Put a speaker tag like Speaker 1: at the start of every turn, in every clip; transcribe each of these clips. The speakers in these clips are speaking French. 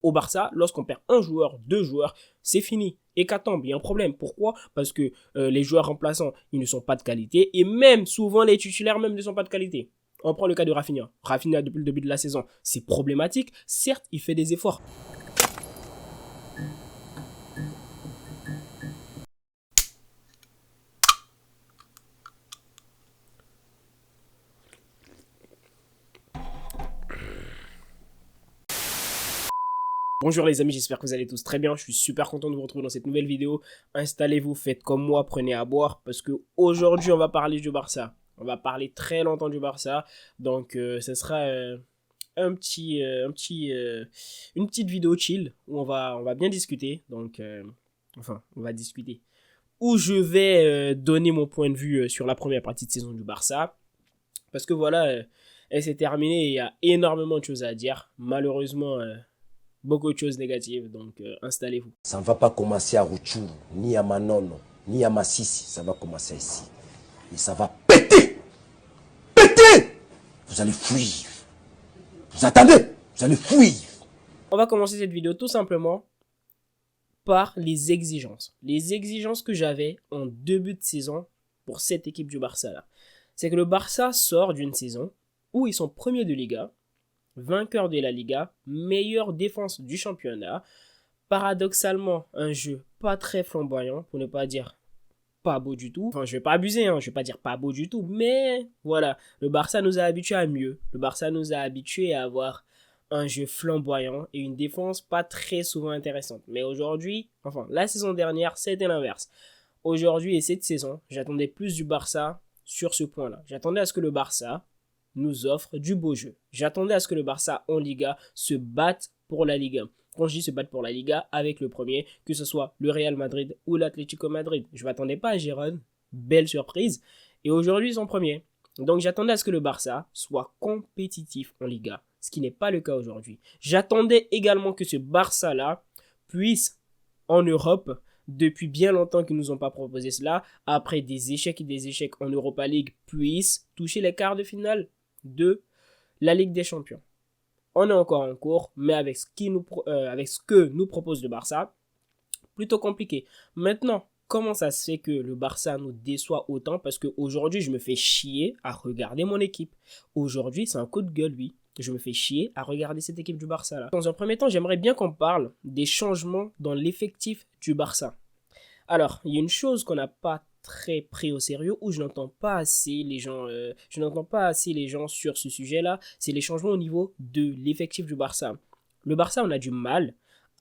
Speaker 1: Au Barça, lorsqu'on perd un joueur, deux joueurs, c'est fini. Hécatombe, il y a un problème. Pourquoi? Parce que les joueurs remplaçants, ils ne sont pas de qualité. Et même, souvent, les titulaires même ne sont pas de qualité. On prend le cas de Rafinha. Rafinha, depuis le début de la saison, c'est problématique. Certes, il fait des efforts. Bonjour les amis, j'espère que vous allez tous très bien. Je suis super content de vous retrouver dans cette nouvelle vidéo. Installez-vous, faites comme moi, prenez à boire parce que aujourd'hui on va parler du Barça. On va parler très longtemps du Barça. Donc ce sera une petite vidéo chill où on va bien discuter. Donc on va discuter. Où je vais donner mon point de vue sur la première partie de saison du Barça. Parce que voilà, elle s'est terminée et il y a énormément de choses à dire. Malheureusement, beaucoup de choses négatives, donc installez-vous.
Speaker 2: Ça ne va pas commencer à Rutshuru, ni à Manono, ni à Massissi. Ça va commencer ici. Et ça va péter. Péter. Vous allez fuir. Vous attendez? Vous allez fuir.
Speaker 1: On va commencer cette vidéo tout simplement par les exigences. Les exigences que j'avais en début de saison pour cette équipe du Barça là. C'est que le Barça sort d'une saison où ils sont premiers de Liga, vainqueur de la Liga, meilleure défense du championnat. Paradoxalement, un jeu pas très flamboyant, pour ne pas dire pas beau du tout. Enfin, je vais pas abuser, je vais pas dire pas beau du tout, mais voilà, le Barça nous a habitués à mieux. Le Barça nous a habitués à avoir un jeu flamboyant et une défense pas très souvent intéressante. Mais aujourd'hui, enfin, la saison dernière, c'était l'inverse. Aujourd'hui et cette saison, j'attendais plus du Barça sur ce point-là. J'attendais à ce que le Barça nous offre du beau jeu. J'attendais à ce que le Barça en Liga se batte pour la Liga. Quand je dis se battre pour la Liga, avec le premier, que ce soit le Real Madrid ou l'Atlético Madrid. Je ne m'attendais pas à Gérone, belle surprise. Et aujourd'hui, ils sont premiers. Donc j'attendais à ce que le Barça soit compétitif en Liga, ce qui n'est pas le cas aujourd'hui. J'attendais également que ce Barça-là puisse, en Europe, depuis bien longtemps qu'ils ne nous ont pas proposé cela, après des échecs et des échecs en Europa League, puisse toucher les quarts de finale de la Ligue des Champions. On est encore en cours, mais avec ce que nous propose le Barça, plutôt compliqué. Maintenant, comment ça se fait que le Barça nous déçoit autant? Parce qu'aujourd'hui, je me fais chier à regarder mon équipe. Aujourd'hui, c'est un coup de gueule, oui. Je me fais chier à regarder cette équipe du Barça là. Dans un premier temps, j'aimerais bien qu'on parle des changements dans l'effectif du Barça. Alors, il y a une chose qu'on n'a pas très pris au sérieux, où je n'entends pas assez les gens sur ce sujet-là, c'est les changements au niveau de l'effectif du Barça. Le Barça, on a du mal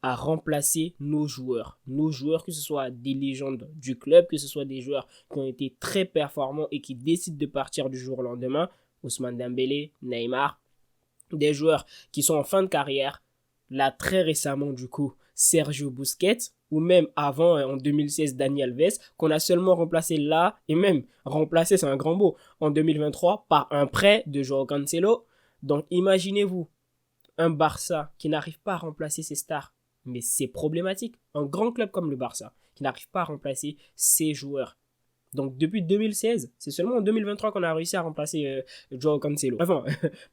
Speaker 1: à remplacer nos joueurs, que ce soit des légendes du club, que ce soit des joueurs qui ont été très performants et qui décident de partir du jour au lendemain, Ousmane Dembélé, Neymar, des joueurs qui sont en fin de carrière, là très récemment du coup, Sergio Busquets, ou même avant, en 2016, Dani Alves, qu'on a seulement remplacé là, et même remplacé, c'est un grand mot, en 2023, par un prêt de Joao Cancelo. Donc imaginez-vous, un Barça qui n'arrive pas à remplacer ses stars, mais c'est problématique. Un grand club comme le Barça, qui n'arrive pas à remplacer ses joueurs. Donc depuis 2016, c'est seulement en 2023 qu'on a réussi à remplacer Joao Cancelo. Enfin,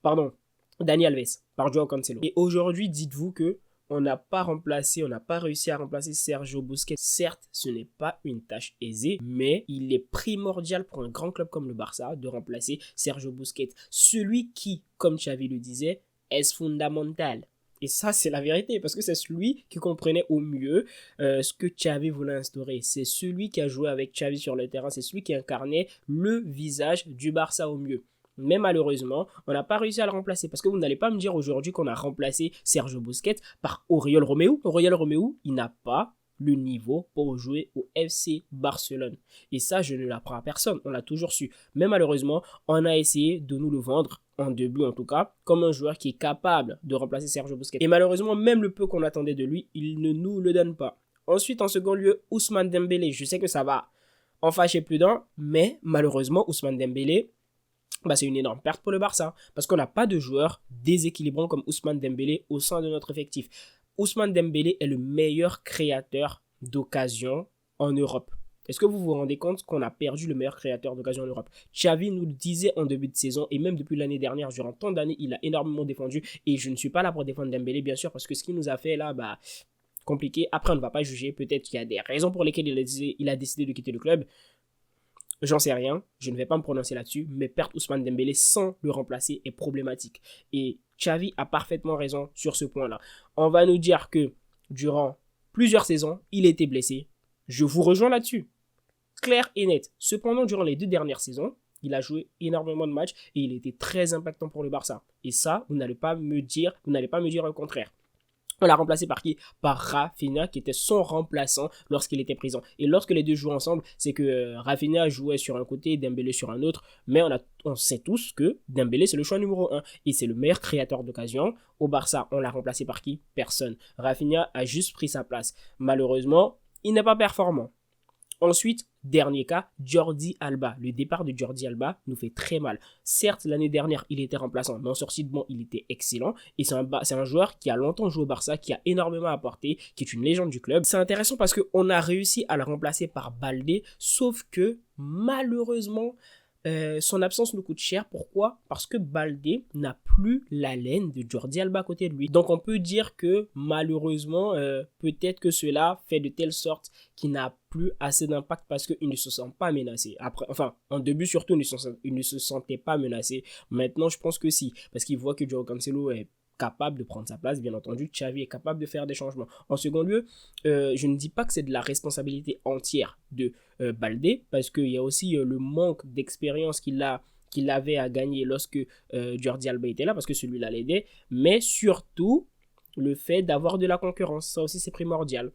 Speaker 1: pardon, Dani Alves par Joao Cancelo. Et aujourd'hui, dites-vous que on n'a pas réussi à remplacer Sergio Busquets. Certes, ce n'est pas une tâche aisée, mais il est primordial pour un grand club comme le Barça de remplacer Sergio Busquets. Celui qui, comme Xavi le disait, est fondamental. Et ça, c'est la vérité, parce que c'est celui qui comprenait au mieux ce que Xavi voulait instaurer. C'est celui qui a joué avec Xavi sur le terrain, c'est celui qui incarnait le visage du Barça au mieux. Mais malheureusement, on n'a pas réussi à le remplacer. Parce que vous n'allez pas me dire aujourd'hui qu'on a remplacé Sergio Busquets par Oriol Romeu. Oriol Romeu, il n'a pas le niveau pour jouer au FC Barcelone. Et ça, je ne l'apprends à personne. On l'a toujours su. Mais malheureusement, on a essayé de nous le vendre, en début en tout cas, comme un joueur qui est capable de remplacer Sergio Busquets. Et malheureusement, même le peu qu'on attendait de lui, il ne nous le donne pas. Ensuite, en second lieu, Ousmane Dembélé. Je sais que ça va en fâcher plus d'un, mais malheureusement, Ousmane Dembélé, c'est une énorme perte pour le Barça, parce qu'on n'a pas de joueur déséquilibrant comme Ousmane Dembélé au sein de notre effectif. Ousmane Dembélé est le meilleur créateur d'occasions en Europe. Est-ce que vous vous rendez compte qu'on a perdu le meilleur créateur d'occasion en Europe? Xavi nous le disait en début de saison et même depuis l'année dernière, durant tant d'années, il a énormément défendu et je ne suis pas là pour défendre Dembélé bien sûr parce que ce qu'il nous a fait là, compliqué. Après, on ne va pas juger, peut-être qu'il y a des raisons pour lesquelles il a décidé de quitter le club. J'en sais rien, je ne vais pas me prononcer là-dessus, mais perdre Ousmane Dembélé sans le remplacer est problématique. Et Xavi a parfaitement raison sur ce point-là. On va nous dire que durant plusieurs saisons, il était blessé. Je vous rejoins là-dessus. Clair et net. Cependant, durant les 2 dernières saisons, il a joué énormément de matchs et il était très impactant pour le Barça. Et ça, vous n'allez pas me dire le contraire. On l'a remplacé par qui? Par Rafinha, qui était son remplaçant lorsqu'il était présent. Et lorsque les deux jouaient ensemble, c'est que Rafinha jouait sur un côté, Dembélé sur un autre. Mais on sait tous que Dembélé, c'est le choix numéro 1. Et c'est le meilleur créateur d'occasion. Au Barça, on l'a remplacé par qui? Personne. Rafinha a juste pris sa place. Malheureusement, il n'est pas performant. Ensuite, dernier cas, Jordi Alba. Le départ de Jordi Alba nous fait très mal. Certes, l'année dernière, il était remplaçant, mais en sortie de banc, il était excellent. Et c'est un joueur qui a longtemps joué au Barça, qui a énormément apporté, qui est une légende du club. C'est intéressant parce qu'on a réussi à le remplacer par Baldé, sauf que malheureusement, son absence nous coûte cher. Pourquoi? Parce que Baldé n'a plus l'haleine de Jordi Alba à côté de lui. Donc on peut dire que malheureusement, peut-être que cela fait de telle sorte qu'il n'a plus assez d'impact parce qu'il ne se sent pas menacé. En début surtout, il ne se sentait pas menacé. Maintenant, je pense que si, parce qu'il voit que Joao Cancelo est capable de prendre sa place, bien entendu, Xavi est capable de faire des changements. En second lieu, je ne dis pas que c'est de la responsabilité entière de Baldé, parce qu'il y a aussi le manque d'expérience qu'il avait à gagner lorsque Jordi Alba était là, parce que celui-là l'aidait, mais surtout le fait d'avoir de la concurrence, ça aussi c'est primordial.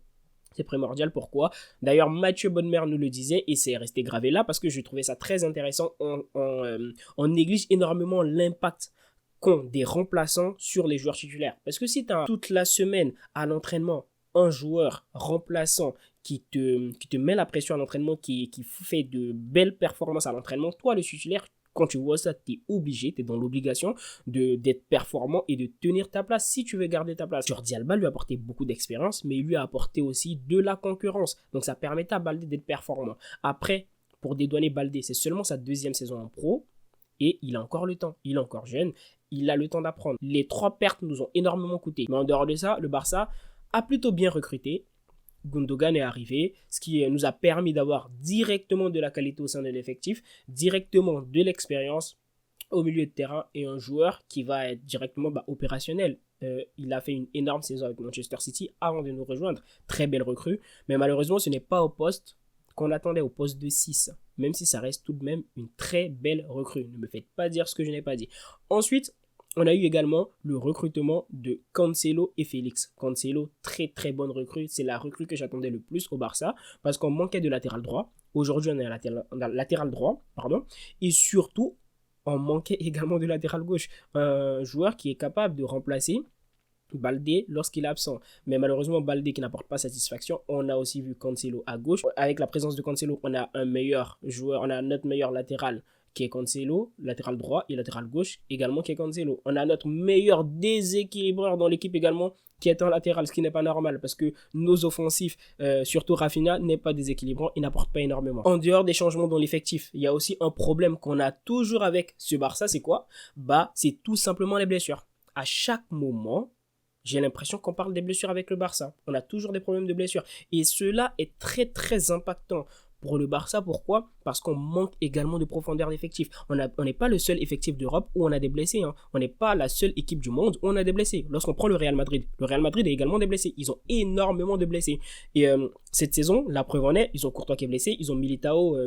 Speaker 1: C'est primordial, pourquoi? D'ailleurs, Mathieu Bonnemer nous le disait et c'est resté gravé là parce que je trouvais ça très intéressant. On néglige énormément l'impact qu'ont des remplaçants sur les joueurs titulaires. Parce que si tu as toute la semaine à l'entraînement un joueur remplaçant qui te met la pression à l'entraînement, qui fait de belles performances à l'entraînement, toi le titulaire, quand tu vois ça, tu es obligé, tu es dans l'obligation d'être performant et de tenir ta place si tu veux garder ta place. Jordi Alba lui a apporté beaucoup d'expérience, mais il lui a apporté aussi de la concurrence. Donc ça permettait à Baldé d'être performant. Après, pour dédouaner Baldé, c'est seulement sa 2e saison en pro et il a encore le temps. Il est encore jeune, il a le temps d'apprendre. Les 3 pertes nous ont énormément coûté. Mais en dehors de ça, le Barça a plutôt bien recruté. Gundogan est arrivé, ce qui nous a permis d'avoir directement de la qualité au sein de l'effectif, directement de l'expérience au milieu de terrain et un joueur qui va être directement opérationnel. Il a fait une énorme saison avec Manchester City avant de nous rejoindre. Très belle recrue, mais malheureusement ce n'est pas au poste qu'on attendait, au poste de 6, même si ça reste tout de même une très belle recrue. Ne me faites pas dire ce que je n'ai pas dit. Ensuite, on a eu également le recrutement de Cancelo et Félix. Cancelo, très très bonne recrue. C'est la recrue que j'attendais le plus au Barça parce qu'on manquait de latéral droit. Aujourd'hui, on est à latéral droit. Et surtout, on manquait également de latéral gauche. Un joueur qui est capable de remplacer Baldé lorsqu'il est absent. Mais malheureusement, Baldé qui n'apporte pas satisfaction. On a aussi vu Cancelo à gauche. Avec la présence de Cancelo, on a un meilleur joueur, on a notre meilleur latéral qui est Cancelo, latéral droit, et latéral gauche également qui est Cancelo. On a notre meilleur déséquilibreur dans l'équipe également qui est un latéral, ce qui n'est pas normal parce que nos offensifs, surtout Rafinha, n'est pas déséquilibrant, il n'apporte pas énormément. En dehors des changements dans l'effectif, il y a aussi un problème qu'on a toujours avec ce Barça, c'est quoi? C'est tout simplement les blessures. À chaque moment, j'ai l'impression qu'on parle des blessures avec le Barça. On a toujours des problèmes de blessures. Et cela est très très impactant pour le Barça. Pourquoi? Parce qu'on manque également de profondeur d'effectif. On n'est pas le seul effectif d'Europe où on a des blessés. On n'est pas la seule équipe du monde où on a des blessés. Lorsqu'on prend le Real Madrid a également des blessés. Ils ont énormément de blessés. Et cette saison, la preuve en est, ils ont Courtois qui est blessé, ils ont Militao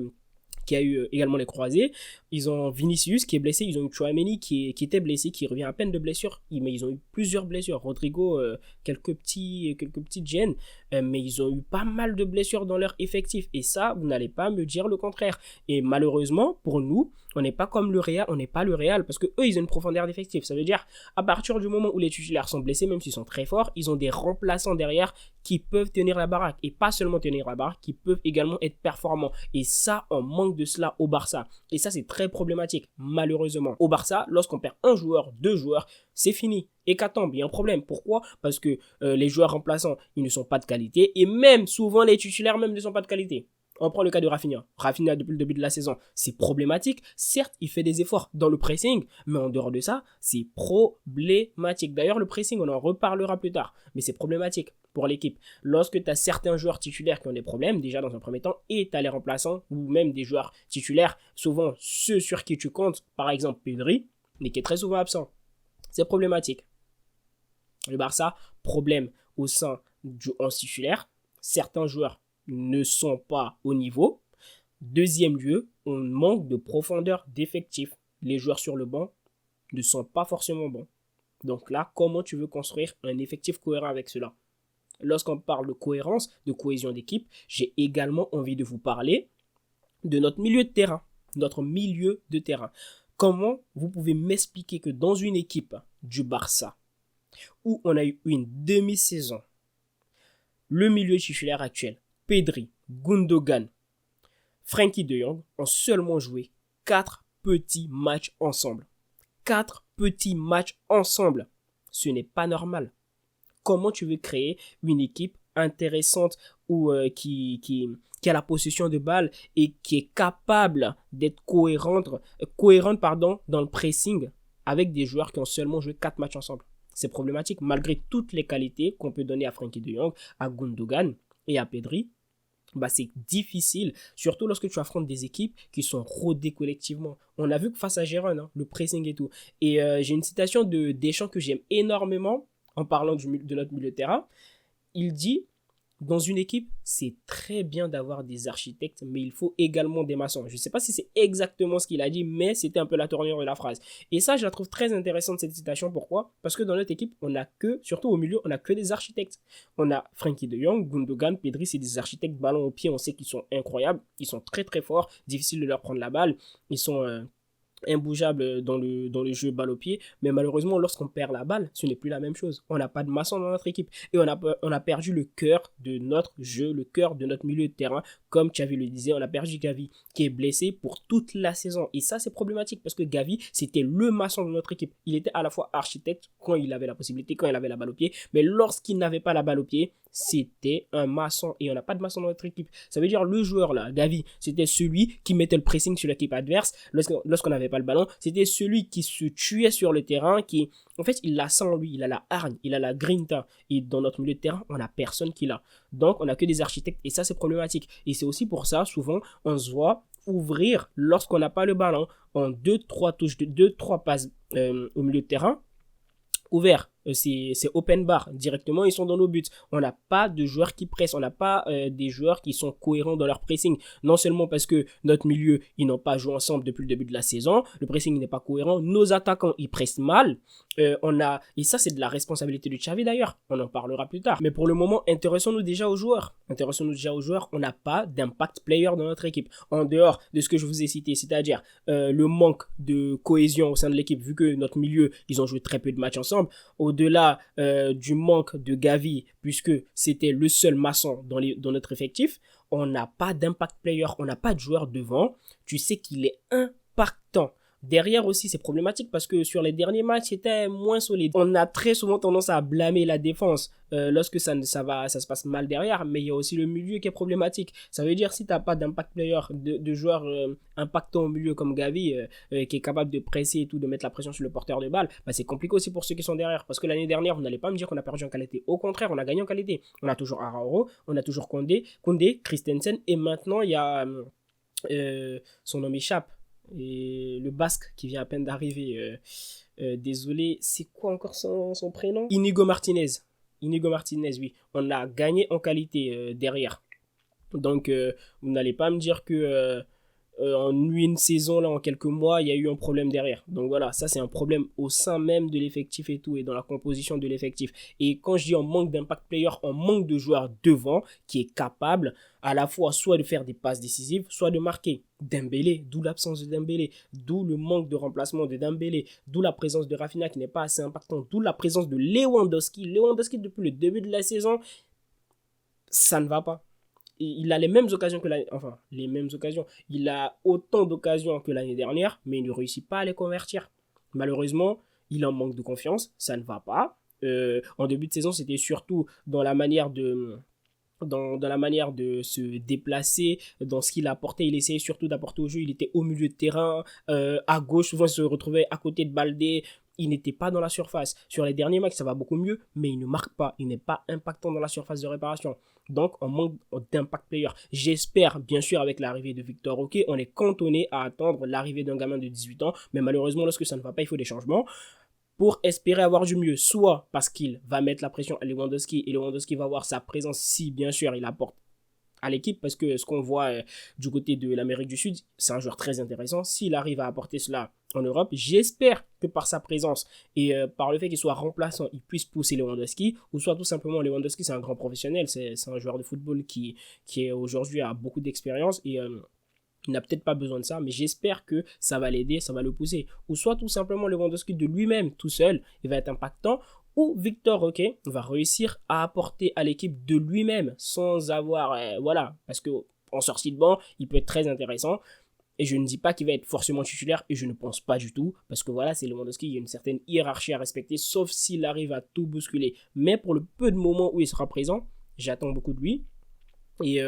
Speaker 1: qui a eu également les croisés. Ils ont Vinicius qui est blessé, ils ont eu Tchouaméni qui était blessé, qui revient à peine de blessure, mais ils ont eu plusieurs blessures. Rodrigo, quelques petites gênes, mais ils ont eu pas mal de blessures dans leur effectif. Et ça, vous n'allez pas me dire le contraire. Et malheureusement, pour nous, on n'est pas comme le Real, on n'est pas le Real, parce que eux, ils ont une profondeur d'effectif. Ça veut dire, à partir du moment où les titulaires sont blessés, même s'ils sont très forts, ils ont des remplaçants derrière qui peuvent tenir la baraque. Et pas seulement tenir la baraque, qui peuvent également être performants. Et ça, on manque de cela au Barça. Et ça, c'est très problématique, malheureusement. Au Barça, lorsqu'on perd un joueur, 2 joueurs, c'est fini. Hécatombe, il y a un problème. Pourquoi? Parce que les joueurs remplaçants, ils ne sont pas de qualité. Et même, souvent, les titulaires même ne sont pas de qualité. On prend le cas de Rafinha. Rafinha, depuis le début de la saison, c'est problématique. Certes, il fait des efforts dans le pressing, mais en dehors de ça, c'est problématique. D'ailleurs, le pressing, on en reparlera plus tard, mais c'est problématique pour l'équipe. Lorsque tu as certains joueurs titulaires qui ont des problèmes, déjà dans un premier temps, et tu as les remplaçants, ou même des joueurs titulaires, souvent ceux sur qui tu comptes, par exemple Pedri, mais qui est très souvent absent. C'est problématique. Le Barça, problème au sein du 11 titulaire. Certains joueurs ne sont pas au niveau. Deuxième lieu, on manque de profondeur d'effectif. Les joueurs sur le banc ne sont pas forcément bons. Donc là, comment tu veux construire un effectif cohérent avec cela? Lorsqu'on parle de cohérence, de cohésion d'équipe, j'ai également envie de vous parler de notre milieu de terrain. Notre milieu de terrain. Comment vous pouvez m'expliquer que dans une équipe du Barça, où on a eu une demi-saison, le milieu titulaire actuel, Pedri, Gundogan, Frenkie de Jong ont seulement joué 4 petits matchs ensemble. 4 petits matchs ensemble. Ce n'est pas normal. Comment tu veux créer une équipe intéressante ou qui a la possession de balle et qui est capable d'être cohérente dans le pressing avec des joueurs qui ont seulement joué 4 matchs ensemble? C'est problématique malgré toutes les qualités qu'on peut donner à Frenkie de Jong, à Gundogan et à Pedri. C'est difficile, surtout lorsque tu affrontes des équipes qui sont rodées collectivement. On a vu que face à Gérone, le pressing et tout. Et j'ai une citation de Deschamps que j'aime énormément en parlant de notre milieu de terrain. Il dit: dans une équipe, c'est très bien d'avoir des architectes, mais il faut également des maçons. Je ne sais pas si c'est exactement ce qu'il a dit, mais c'était un peu la tournure de la phrase. Et ça, je la trouve très intéressante, cette citation. Pourquoi? Parce que dans notre équipe, on n'a que, surtout au milieu, on n'a que des architectes. On a Frenkie de Jong, Gundogan, Pedri, c'est des architectes ballon au pied. On sait qu'ils sont incroyables, ils sont très très forts, difficile de leur prendre la balle. Ils sont imbougeable dans le jeu balle au pied, mais malheureusement lorsqu'on perd la balle, ce n'est plus la même chose. On n'a pas de maçon dans notre équipe et on a perdu le cœur de notre jeu, le cœur de notre milieu de terrain. Comme Xavi le disait, on a perdu Gavi qui est blessé pour toute la saison et ça c'est problématique parce que Gavi c'était le maçon de notre équipe. Il était à la fois architecte quand il avait la possibilité, quand il avait la balle au pied, mais lorsqu'il n'avait pas la balle au pied, c'était un maçon et on n'a pas de maçon dans notre équipe. Ça veut dire le joueur là, Gavi, c'était celui qui mettait le pressing sur l'équipe adverse lorsqu'on n'avait pas le ballon. C'était celui qui se tuait sur le terrain, qui en fait il l'a ça en lui, il a la hargne, il a la grinta et dans notre milieu de terrain on n'a personne qui l'a. Donc on n'a que des architectes et ça c'est problématique. Et c'est aussi pour ça souvent on se voit ouvrir lorsqu'on n'a pas le ballon en 2-3 touches, 2-3 passes au milieu de terrain ouvert. C'est open bar directement, ils sont dans nos buts. On n'a pas de joueurs qui pressent, on n'a pas des joueurs qui sont cohérents dans leur pressing. Non seulement parce que notre milieu, ils n'ont pas joué ensemble depuis le début de la saison, le pressing n'est pas cohérent, nos attaquants, ils pressent mal. Et ça, c'est de la responsabilité de Xavi d'ailleurs, on en parlera plus tard. Mais pour le moment, intéressons-nous déjà aux joueurs. On n'a pas d'impact player dans notre équipe. En dehors de ce que je vous ai cité, c'est-à-dire le manque de cohésion au sein de l'équipe, vu que notre milieu, ils ont joué très peu de matchs ensemble. Au-delà du manque de Gavi, puisque c'était le seul maçon dans notre effectif, on n'a pas d'impact player, on n'a pas de joueur devant. Tu sais qu'il est impactant. Derrière aussi, c'est problématique parce que sur les derniers matchs, c'était moins solide. On a très souvent tendance à blâmer la défense lorsque ça se passe mal derrière, mais il y a aussi le milieu qui est problématique. Ça veut dire si tu n'as pas d'impact player, de joueurs impactants au milieu comme Gavi, qui est capable de presser et tout, de mettre la pression sur le porteur de balle, c'est compliqué aussi pour ceux qui sont derrière. Parce que l'année dernière, vous n'allez pas me dire qu'on a perdu en qualité. Au contraire, on a gagné en qualité. On a toujours Araujo, on a toujours Koundé, Christensen, et maintenant il y a son nom m'échappe. Et le basque qui vient à peine d'arriver, désolé, c'est quoi encore son prénom? Inigo Martinez, oui. On a gagné en qualité derrière. Donc, vous n'allez pas me dire que en une saison, là, en quelques mois, il y a eu un problème derrière. Donc voilà, ça c'est un problème au sein même de l'effectif et tout, et dans la composition de l'effectif. Et quand je dis on manque d'impact player, on manque de joueurs devant qui est capable à la fois soit de faire des passes décisives, soit de marquer. Dembélé, d'où l'absence de Dembélé, d'où le manque de remplacement de Dembélé, d'où la présence de Rafinha qui n'est pas assez impactante, d'où la présence de Lewandowski. Lewandowski, depuis le début de la saison, ça ne va pas. Il a les mêmes occasions que l'année... Enfin, les mêmes occasions. Il a autant d'occasions que l'année dernière, mais il ne réussit pas à les convertir. Malheureusement, il en manque de confiance. Ça ne va pas. En début de saison, c'était surtout dans la manière de dans la manière de se déplacer, dans ce qu'il apportait. Il essayait surtout d'apporter au jeu. Il était au milieu de terrain, à gauche, souvent il se retrouvait à côté de Baldé. Il n'était pas dans la surface. Sur les derniers matchs, ça va beaucoup mieux, mais il ne marque pas. Il n'est pas impactant dans la surface de réparation. Donc, on manque d'impact player. J'espère, bien sûr, avec l'arrivée de Victor Roque, on est cantonné à attendre l'arrivée d'un gamin de 18 ans. Mais malheureusement, lorsque ça ne va pas, il faut des changements pour espérer avoir du mieux, soit parce qu'il va mettre la pression à Lewandowski et Lewandowski va voir sa présence si bien sûr il apporte à l'équipe, parce que ce qu'on voit du côté de l'Amérique du Sud, c'est un joueur très intéressant. S'il arrive à apporter cela en Europe, j'espère que par sa présence et par le fait qu'il soit remplaçant, il puisse pousser Lewandowski, ou soit tout simplement Lewandowski c'est un grand professionnel, c'est un joueur de football qui est aujourd'hui a beaucoup d'expérience et il n'a peut-être pas besoin de ça, mais j'espère que ça va l'aider, ça va le pousser. Ou soit tout simplement Lewandowski de lui-même, tout seul, il va être impactant. Ou Victor Roque va réussir à apporter à l'équipe de lui-même sans avoir... voilà, parce qu'en sortie de banc, il peut être très intéressant. Et je ne dis pas qu'il va être forcément titulaire, et je ne pense pas du tout. Parce que voilà, c'est Lewandowski, il y a une certaine hiérarchie à respecter, sauf s'il arrive à tout bousculer. Mais pour le peu de moments où il sera présent, j'attends beaucoup de lui. Et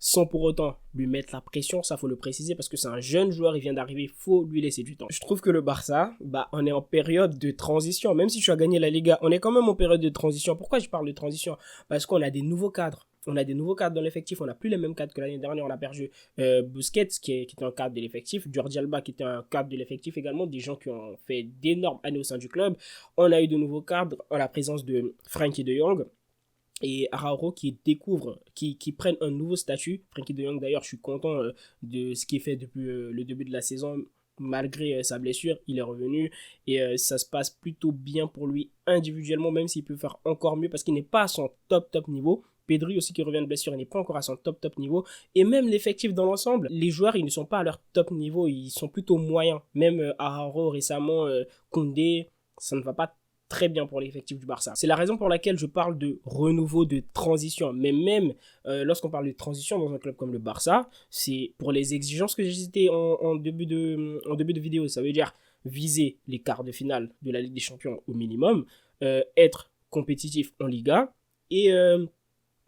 Speaker 1: sans pour autant lui mettre la pression, ça faut le préciser parce que c'est un jeune joueur, il vient d'arriver, il faut lui laisser du temps. Je trouve que le Barça, on est en période de transition, même si tu as gagné la Liga, on est quand même en période de transition. Pourquoi je parle de transition? Parce qu'on a des nouveaux cadres. On a des nouveaux cadres dans l'effectif, on n'a plus les mêmes cadres que l'année dernière, on a perdu Busquets qui était un cadre de l'effectif, Jordi Alba qui était un cadre de l'effectif également, des gens qui ont fait d'énormes années au sein du club. On a eu de nouveaux cadres en la présence de Frenkie de Jong et Araujo qui découvrent, qui prennent un nouveau statut. Frenkie de Jong d'ailleurs, je suis content de ce qu'il fait depuis le début de la saison. Malgré sa blessure, il est revenu et ça se passe plutôt bien pour lui individuellement, même s'il peut faire encore mieux parce qu'il n'est pas à son top niveau. Pedri aussi qui revient de blessure, il n'est pas encore à son top niveau. Et même l'effectif dans l'ensemble, les joueurs ils ne sont pas à leur top niveau, ils sont plutôt moyens. Même Araujo récemment, Koundé, ça ne va pas très bien pour l'effectif du Barça. C'est la raison pour laquelle je parle de renouveau, de transition. Mais même lorsqu'on parle de transition dans un club comme le Barça, c'est pour les exigences que j'ai citées en début de vidéo. Ça veut dire viser les quarts de finale de la Ligue des Champions au minimum, être compétitif en Liga et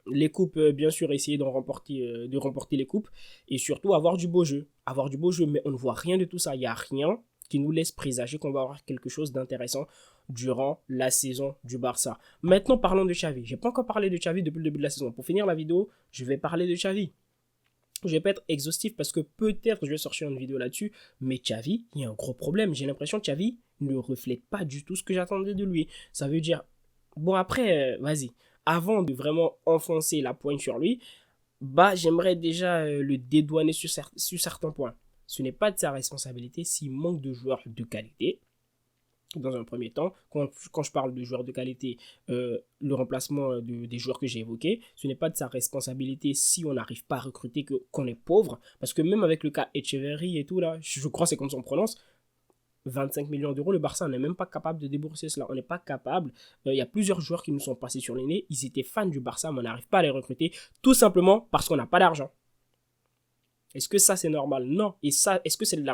Speaker 1: les coupes, bien sûr, essayer de remporter les coupes et surtout avoir du beau jeu. Avoir du beau jeu, mais on ne voit rien de tout ça. Il n'y a rien qui nous laisse présager qu'on va avoir quelque chose d'intéressant durant la saison du Barça. Maintenant, parlons de Xavi. Je n'ai pas encore parlé de Xavi depuis le début de la saison. Pour finir la vidéo, je vais parler de Xavi. Je vais pas être exhaustif parce que peut-être je vais sortir une vidéo là-dessus, mais Xavi, il y a un gros problème. J'ai l'impression que Xavi ne reflète pas du tout ce que j'attendais de lui. Ça veut dire, bon après, vas-y, avant de vraiment enfoncer la pointe sur lui, j'aimerais déjà le dédouaner sur certains points. Ce n'est pas de sa responsabilité s'il manque de joueurs de qualité. Dans un premier temps, quand je parle de joueurs de qualité, le remplacement des joueurs que j'ai évoqués, ce n'est pas de sa responsabilité si on n'arrive pas à recruter, qu'on est pauvre, parce que même avec le cas Echeverry et tout là, je crois que c'est comme ça on prononce, 25 millions d'euros, le Barça n'est même pas capable de débourser cela, on n'est pas capable, il y a plusieurs joueurs qui nous sont passés sur les nez, ils étaient fans du Barça, mais on n'arrive pas à les recruter, tout simplement parce qu'on n'a pas d'argent. Est-ce que ça c'est normal? Non. Et ça, est-ce que c'est de la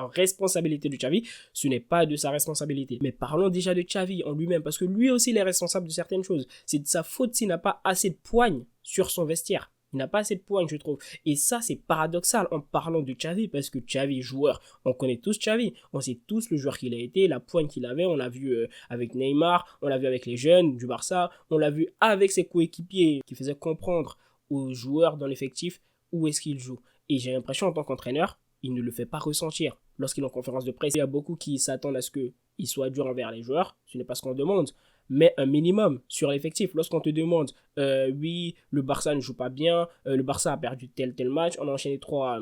Speaker 1: responsabilité de Xavi? Ce n'est pas de sa responsabilité. Mais parlons déjà de Xavi en lui-même, parce que lui aussi il est responsable de certaines choses. C'est de sa faute s'il n'a pas assez de poigne sur son vestiaire. Il n'a pas assez de poigne, je trouve. Et ça, c'est paradoxal en parlant de Xavi, parce que Xavi, joueur, on connaît tous Xavi. On sait tous le joueur qu'il a été, la poigne qu'il avait. On l'a vu avec Neymar, on l'a vu avec les jeunes du Barça, on l'a vu avec ses coéquipiers qui faisaient comprendre aux joueurs dans l'effectif où est-ce qu'il joue. Et j'ai l'impression, en tant qu'entraîneur, il ne le fait pas ressentir. Lorsqu'il est en conférence de presse, il y a beaucoup qui s'attendent à ce qu'il soit dur envers les joueurs. Ce n'est pas ce qu'on demande. Mais un minimum sur l'effectif. Lorsqu'on te demande, oui, le Barça ne joue pas bien, le Barça a perdu tel match, on a enchaîné trois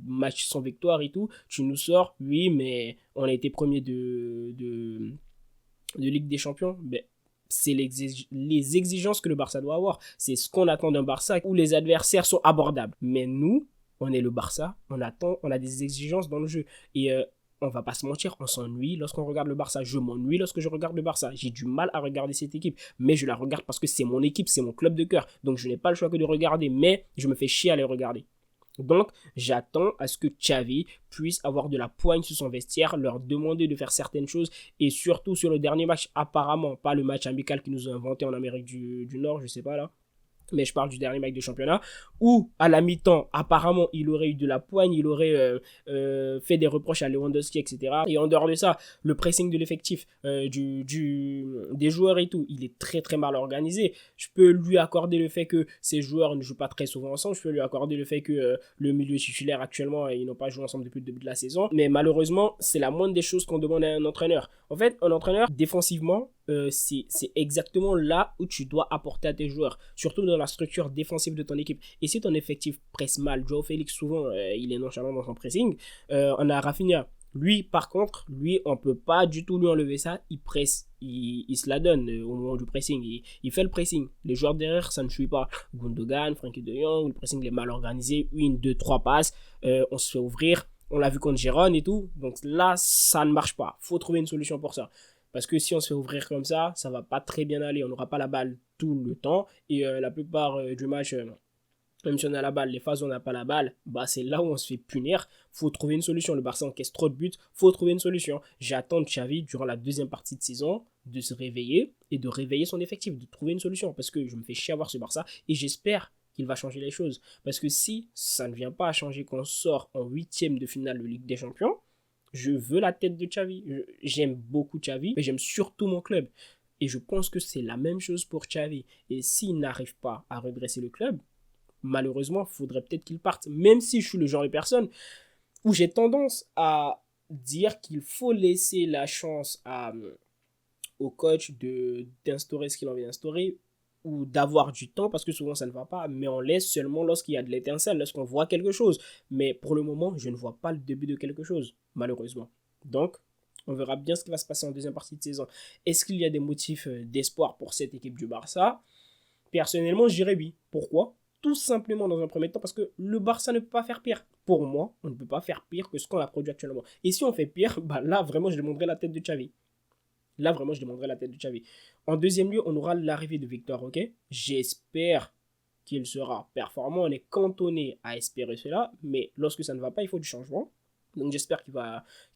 Speaker 1: matchs sans victoire et tout, tu nous sors, oui, mais on a été premier de Ligue des Champions. Ben, c'est les exigences que le Barça doit avoir. C'est ce qu'on attend d'un Barça où les adversaires sont abordables. Mais nous, on est le Barça, on a des exigences dans le jeu. Et on va pas se mentir, on s'ennuie lorsqu'on regarde le Barça. Je m'ennuie lorsque je regarde le Barça. J'ai du mal à regarder cette équipe. Mais je la regarde parce que c'est mon équipe, c'est mon club de cœur. Donc je n'ai pas le choix que de regarder. Mais je me fais chier à les regarder. Donc, j'attends à ce que Xavi puisse avoir de la poigne sur son vestiaire, leur demander de faire certaines choses, et surtout sur le dernier match, apparemment, pas le match amical qu'ils nous ont inventé en Amérique du Nord, je sais pas là, mais je parle du dernier match de championnat, où à la mi-temps, apparemment, il aurait eu de la poigne, il aurait fait des reproches à Lewandowski, etc. Et en dehors de ça, le pressing de l'effectif, des joueurs et tout, il est très très mal organisé. Je peux lui accorder le fait que ces joueurs ne jouent pas très souvent ensemble, je peux lui accorder le fait que le milieu titulaire actuellement, ils n'ont pas joué ensemble depuis le début de la saison, mais malheureusement, c'est la moindre des choses qu'on demande à un entraîneur. En fait, un entraîneur, défensivement, c'est exactement là où tu dois apporter à tes joueurs, surtout dans la structure défensive de ton équipe. Et si ton effectif presse mal, Joao Félix souvent il est nonchalant dans son pressing, on a Rafinha, lui par contre, lui on peut pas du tout lui enlever ça, il presse, il se la donne au moment du pressing, il fait le pressing, les joueurs derrière ça ne suit pas, Gundogan, Frenkie de Jong, le pressing est mal organisé, 1, 2, 3 passes, on se fait ouvrir, on l'a vu contre Gérone et tout, donc là ça ne marche pas, faut trouver une solution pour ça. Parce que si on se fait ouvrir comme ça va pas très bien aller. On n'aura pas la balle tout le temps. Et la plupart du match, même si on a la balle, les phases où on n'a pas la balle, bah c'est là où on se fait punir. Faut trouver une solution. Le Barça encaisse trop de buts. Faut trouver une solution. J'attends Xavi, durant la deuxième partie de saison, de se réveiller et de réveiller son effectif, de trouver une solution. Parce que je me fais chier à voir ce Barça. Et j'espère qu'il va changer les choses. Parce que si ça ne vient pas à changer qu'on sort en 8e de finale de Ligue des Champions, je veux la tête de Xavi. J'aime beaucoup Xavi, mais j'aime surtout mon club. Et je pense que c'est la même chose pour Xavi. Et s'il n'arrive pas à redresser le club, malheureusement, il faudrait peut-être qu'il parte. Même si je suis le genre de personne où j'ai tendance à dire qu'il faut laisser la chance au coach d'instaurer ce qu'il a envie d'instaurer ou d'avoir du temps, parce que souvent ça ne va pas, mais on laisse seulement lorsqu'il y a de l'étincelle, lorsqu'on voit quelque chose. Mais pour le moment, je ne vois pas le début de quelque chose, malheureusement. Donc, on verra bien ce qui va se passer en deuxième partie de saison. Est-ce qu'il y a des motifs d'espoir pour cette équipe du Barça? Personnellement, je dirais oui. Pourquoi? Tout simplement dans un premier temps parce que le Barça ne peut pas faire pire. Pour moi, on ne peut pas faire pire que ce qu'on a produit actuellement. Et si on fait pire, bah là, vraiment, je demanderai la tête de Xavi. Là, vraiment, je demanderai la tête de Xavi. En deuxième lieu, on aura l'arrivée de Victor Roque. J'espère qu'il sera performant. On est cantonné à espérer cela. Mais lorsque ça ne va pas, il faut du changement. Donc, j'espère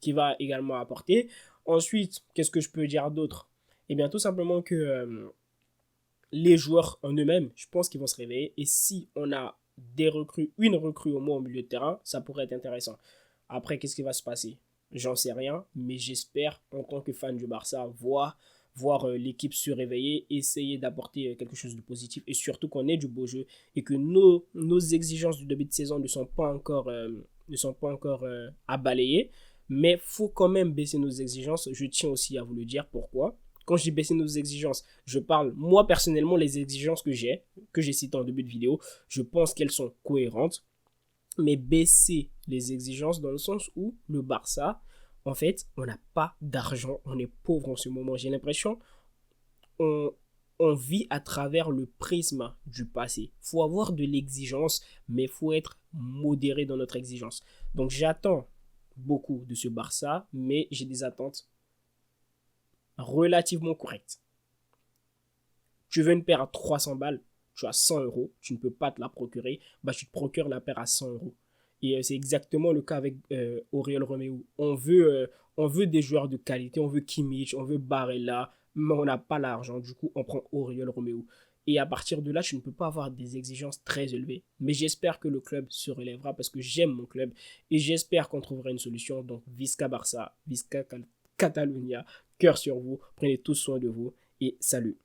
Speaker 1: qu'il va également apporter. Ensuite, qu'est-ce que je peux dire d'autre? Eh bien, tout simplement que les joueurs en eux-mêmes, je pense qu'ils vont se réveiller. Et si on a des recrues, une recrue au moins au milieu de terrain, ça pourrait être intéressant. Après, qu'est-ce qui va se passer? J'en sais rien, mais j'espère, en tant que fan du Barça, voir l'équipe se réveiller, essayer d'apporter quelque chose de positif et surtout qu'on ait du beau jeu et que nos exigences du début de saison ne sont pas encore à balayer. Mais il faut quand même baisser nos exigences. Je tiens aussi à vous le dire. Pourquoi? Quand je dis baisser nos exigences, je parle, moi personnellement, les exigences que j'ai citées en début de vidéo, je pense qu'elles sont cohérentes. Mais baisser les exigences dans le sens où le Barça, en fait, on n'a pas d'argent, on est pauvre en ce moment. J'ai l'impression on vit à travers le prisme du passé. Il faut avoir de l'exigence, mais il faut être modéré dans notre exigence. Donc j'attends beaucoup de ce Barça, mais j'ai des attentes relativement correctes. Tu veux une paire à 300 balles, tu as 100 euros, tu ne peux pas te la procurer, bah tu te procures la paire à 100 euros. Et c'est exactement le cas avec Oriol Romeu. On veut des joueurs de qualité, on veut Kimmich, on veut Barella, mais on n'a pas l'argent, du coup on prend Oriol Romeu. Et à partir de là, tu ne peux pas avoir des exigences très élevées. Mais j'espère que le club se relèvera parce que j'aime mon club et j'espère qu'on trouvera une solution. Donc Visca Barça, Visca Catalunya, cœur sur vous, prenez tous soin de vous et salut.